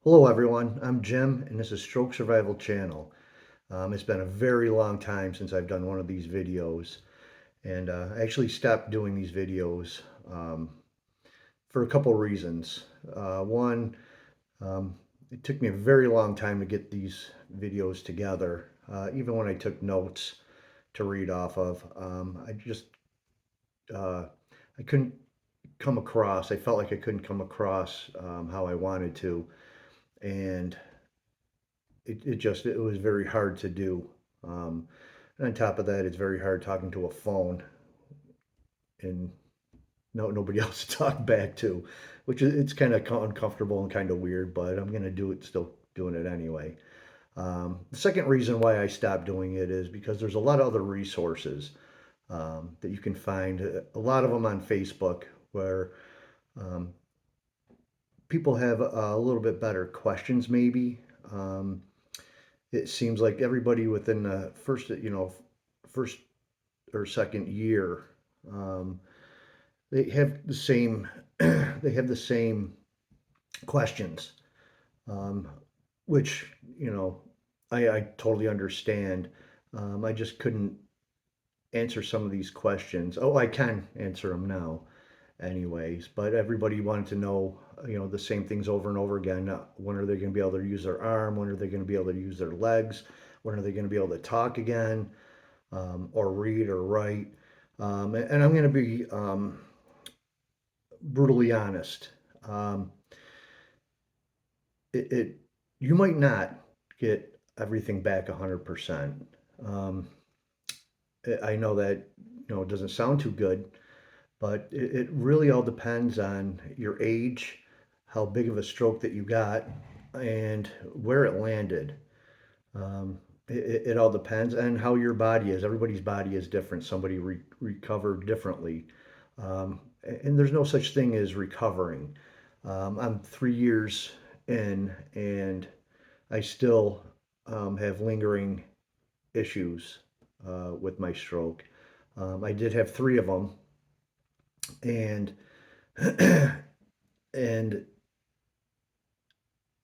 Hello everyone, I'm Jim and this is Stroke Survival Channel. It's been a very long time since I've done one of these videos and I actually stopped doing these videos um, for a couple reasons. One, um, it took me a very long time to get these videos together, even when I took notes to read off of. Uh, I couldn't come across, I felt like I couldn't come across how I wanted to, and it was very hard to do. Um, and on top of that, it's very hard talking to a phone and nobody else to talk back to, which is it's kind of uncomfortable and kind of weird. But I'm gonna do it, still doing it anyway. The second reason why I stopped doing it is because there's a lot of other resources that you can find. A lot of them on Facebook where um, people have a little bit better questions, maybe. Um, it seems like everybody within the first or second year, um, they have the same, they have the same questions, um, which, I totally understand. I just couldn't answer some of these questions. Oh, I can answer them now anyways, but everybody wanted to know, the same things over and over again. When are they going to be able to use their arm? When are they going to be able to use their legs? When are they going to be able to talk again, or read or write? And I'm going to be brutally honest. Um, it you might not get everything back 100%. Um, I know that it doesn't sound too good, but it really all depends on your age, how big of a stroke that you got, and where it landed. Um, it all depends, and how your body is. Everybody's body is different. Somebody recovered differently. And there's no such thing as recovering. I'm 3 years in, and I still have lingering issues with my stroke. I did have three of them, and and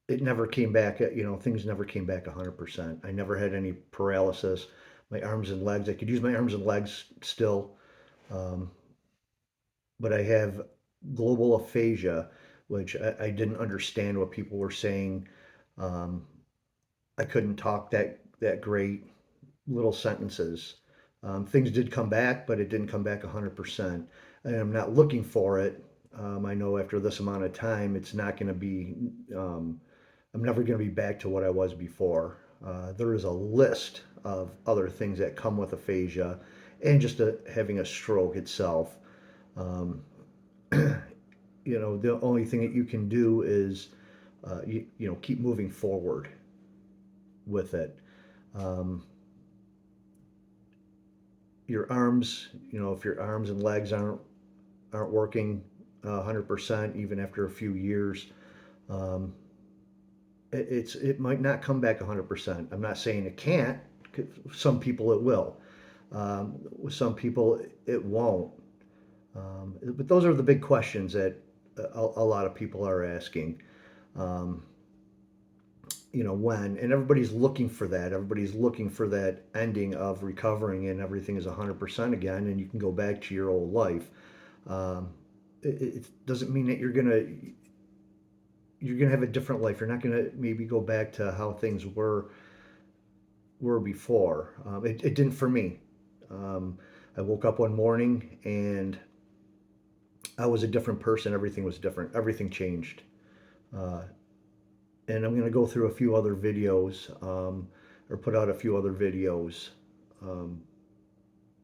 it never came back. Things never came back 100%. I never had any paralysis. My arms and legs, I could use my arms and legs still, um, but I have global aphasia, which I didn't understand what people were saying. Um, I couldn't talk that great, little sentences. Things did come back, but it didn't come back 100%. And I'm not looking for it. I know after this amount of time, it's not going to be. I'm never going to be back to what I was before. There is a list of other things that come with aphasia, and just having a stroke itself. Um, the only thing that you can do is, keep moving forward with it. Um, your arms, if your arms and legs aren't working 100%, even after a few years, um, it might not come back 100%. I'm not saying it can't. Some people it will. With some people it won't. But those are the big questions that a lot of people are asking. Um, when, and everybody's looking for that. Everybody's looking for that ending of recovering and everything is 100% again, and you can go back to your old life. Um, it doesn't mean that you're gonna have a different life. You're not gonna maybe go back to how things were before. It didn't for me. Um, I woke up one morning and I was a different person. Everything was different. Everything changed. Uh, and I'm going to go through a few other videos, or put out a few other videos. Um,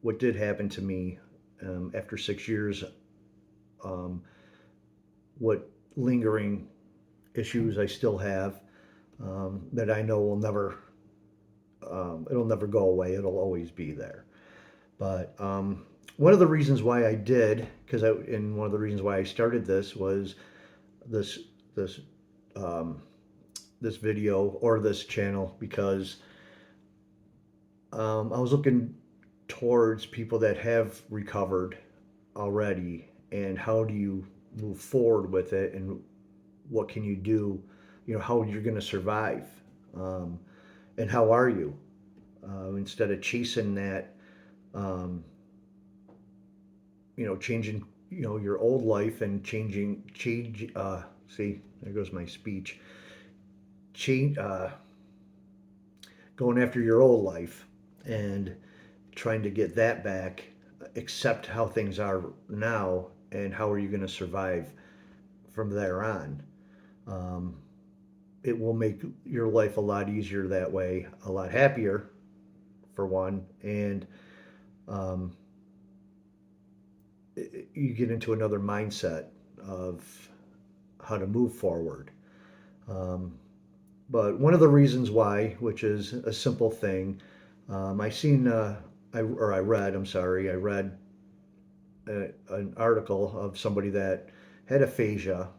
what did happen to me after 6 years, um, what lingering issues I still have, that I know it'll never go away. It'll always be there. But one of the reasons why I did, and one of the reasons why I started this was this this um, this video or this channel, because I was looking towards people that have recovered already, and how do you move forward with it, and what can you do, how you're going to survive, um, and how are you, instead of chasing that, um, changing, your old life and change. See, there goes my speech. Change, going after your old life and trying to get that back, accept how things are now, and how are you going to survive from there on. Um, it will make your life a lot easier that way, a lot happier, for one, and um, you get into another mindset of how to move forward. Um, but one of the reasons why, which is a simple thing, I seen, I read, I'm sorry, I read an article of somebody that had aphasia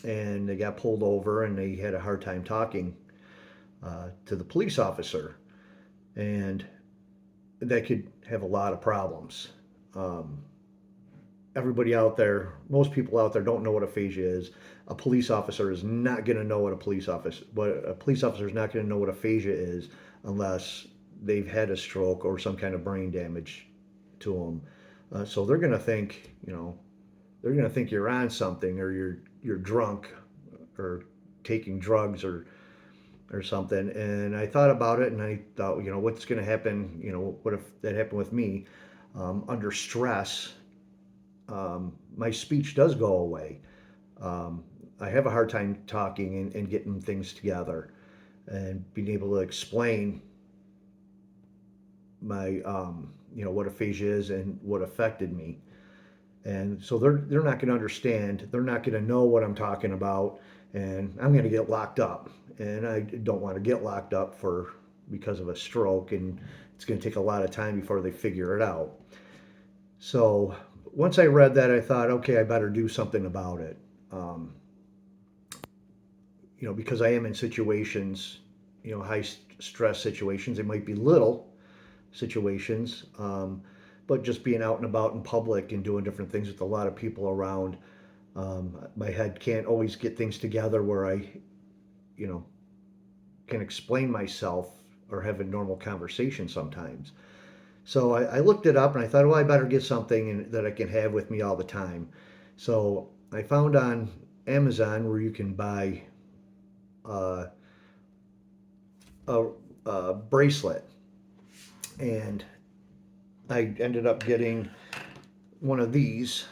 and they got pulled over and they had a hard time talking to the police officer. And that could have a lot of problems. Um, Everybody out there, most people out there don't know what aphasia is. A police officer is not going to know what a police officer is not going to know what aphasia is unless they've had a stroke or some kind of brain damage to them. So they're going to think, they're going to think you're on something, or you're drunk, or taking drugs, or something. And I thought about it, and I thought, what's going to happen? What if that happened with me? Under stress, my speech does go away. Um, I have a hard time talking and getting things together and being able to explain my, what aphasia is and what affected me. And so they're not going to understand. They're not going to know what I'm talking about, and I'm going to get locked up. And I don't want to get locked up because of a stroke, and it's going to take a lot of time before they figure it out. So once I read that, I thought, okay, I better do something about it. Um, because I am in situations, high stress situations. It might be little situations, but just being out and about in public and doing different things with a lot of people around, my head can't always get things together where I, you know, can explain myself or have a normal conversation sometimes. So I looked it up and I thought, well, I better get something that I can have with me all the time. So I found on Amazon where you can buy uh, a, a bracelet, and I ended up getting one of these,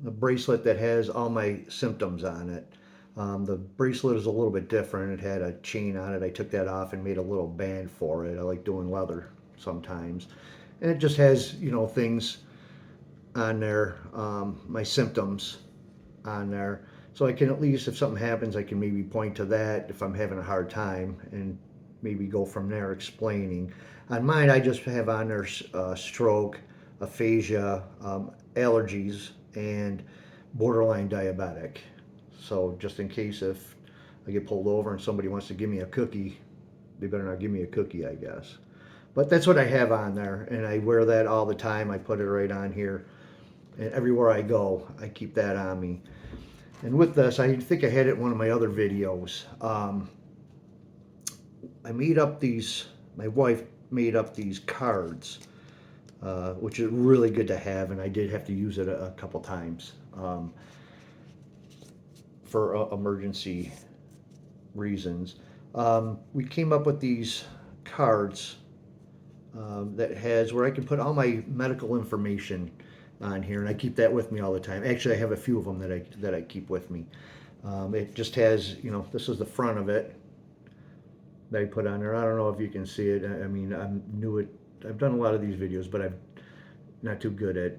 a bracelet that has all my symptoms on it. The bracelet is a little bit different. It had a chain on it. I took that off and made a little band for it. I like doing leather sometimes. And it just has, things on there, my symptoms on there. So I can, at least if something happens, I can maybe point to that if I'm having a hard time, and maybe go from there explaining. On mine, I just have on there stroke, aphasia, allergies, and borderline diabetic. So just in case if I get pulled over and somebody wants to give me a cookie, they better not give me a cookie, I guess. But that's what I have on there, and I wear that all the time. I put it right on here, and everywhere I go, I keep that on me. And with this, I think I had it in one of my other videos. My wife made up these cards, which is really good to have, and I did have to use it a couple times for emergency reasons. We came up with these cards that has where I can put all my medical information on here, and I keep that with me all the time. Actually, I have a few of them that I keep with me. It just has, this is the front of it that I put on there. I don't know if you can see it. I mean, I'm new at. I've done a lot of these videos, but I'm not too good at,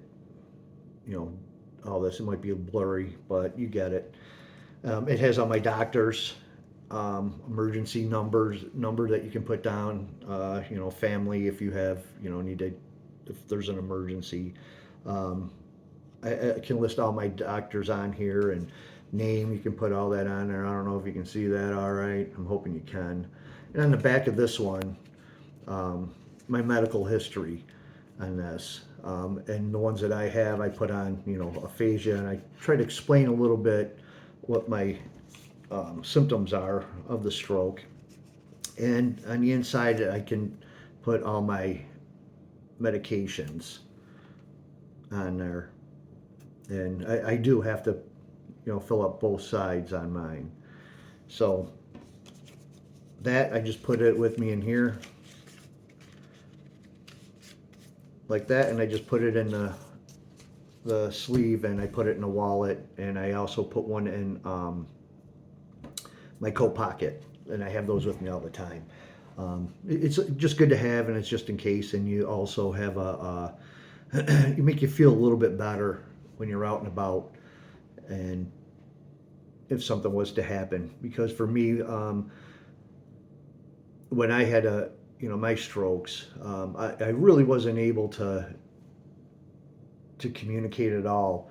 all this. It might be blurry, but you get it. It has all my doctors, emergency number that you can put down. Family, if you have, if there's an emergency. I can list all my doctors on here, and name, you can put all that on there. I don't know if you can see that all right. I'm hoping you can. And on the back of this one, my medical history on this. And the ones that I have, I put on, aphasia, and I try to explain a little bit what my symptoms are of the stroke. And on the inside, I can put all my medications on there. And I do have to, fill up both sides on mine. So that, I just put it with me in here like that, and I just put it in the sleeve, and I put it in a wallet, and I also put one in my coat pocket, and I have those with me all the time. It's just good to have, and it's just in case. And you also have you make you feel a little bit better when you're out and about, and if something was to happen. Because for me, when I had my strokes, I really wasn't able to communicate at all.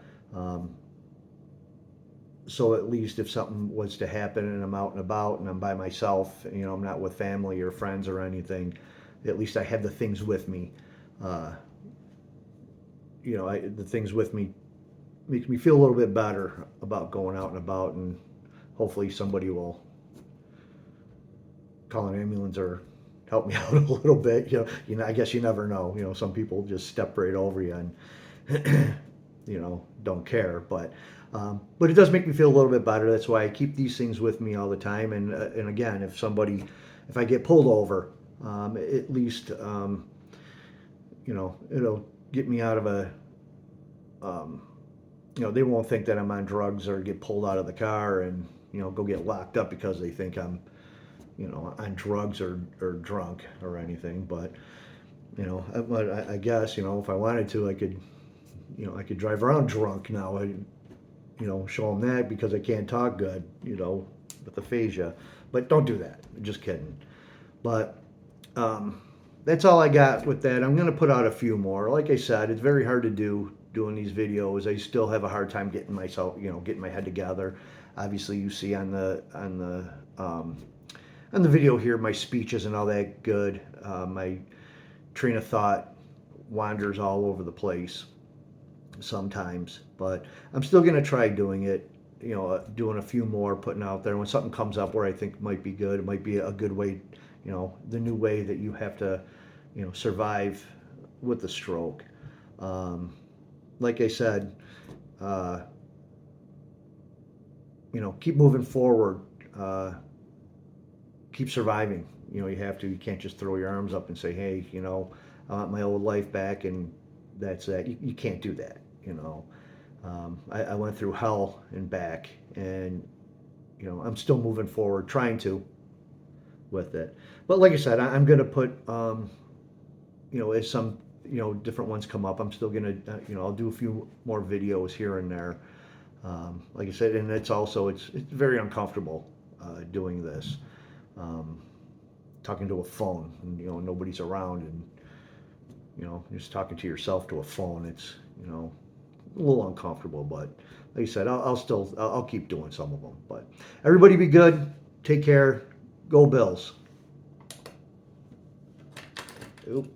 So at least if something was to happen and I'm out and about and I'm by myself, I'm not with family or friends or anything, at least I have the things with me. The things with me makes me feel a little bit better about going out and about, and hopefully somebody will call an ambulance or help me out a little bit. I guess you never know. Some people just step right over you and don't care. But it does make me feel a little bit better. That's why I keep these things with me all the time. And again, if I get pulled over, at least it'll get me out of they won't think that I'm on drugs or get pulled out of the car and go get locked up because they think I'm on drugs or drunk or anything. But I guess if I wanted to, I could drive around drunk now. Show them that because I can't talk good, with aphasia. But don't do that. Just kidding. But that's all I got with that. I'm going to put out a few more. Like I said, it's very hard to doing these videos. I still have a hard time getting getting my head together. Obviously, you see on the video here, my speech isn't all that good. My train of thought wanders all over the place sometimes, but I'm still going to try doing it, doing a few more, putting out there. When something comes up where I think might be good, it might be a good way, the new way that you have to, survive with the stroke. Like I said, keep moving forward, keep surviving. You can't just throw your arms up and say, hey, I want my old life back and that's that. You can't do that. I went through hell and back, and I'm still moving forward, trying to with it. But like I said, I'm going to put, as some different ones come up, I'm still going to, I'll do a few more videos here and there. Like I said, and it's very uncomfortable doing this, talking to a phone, and nobody's around, and just talking to yourself to a phone. It's a little uncomfortable, but like I said, I'll keep doing some of them. But everybody be good, take care, go Bills. Oop.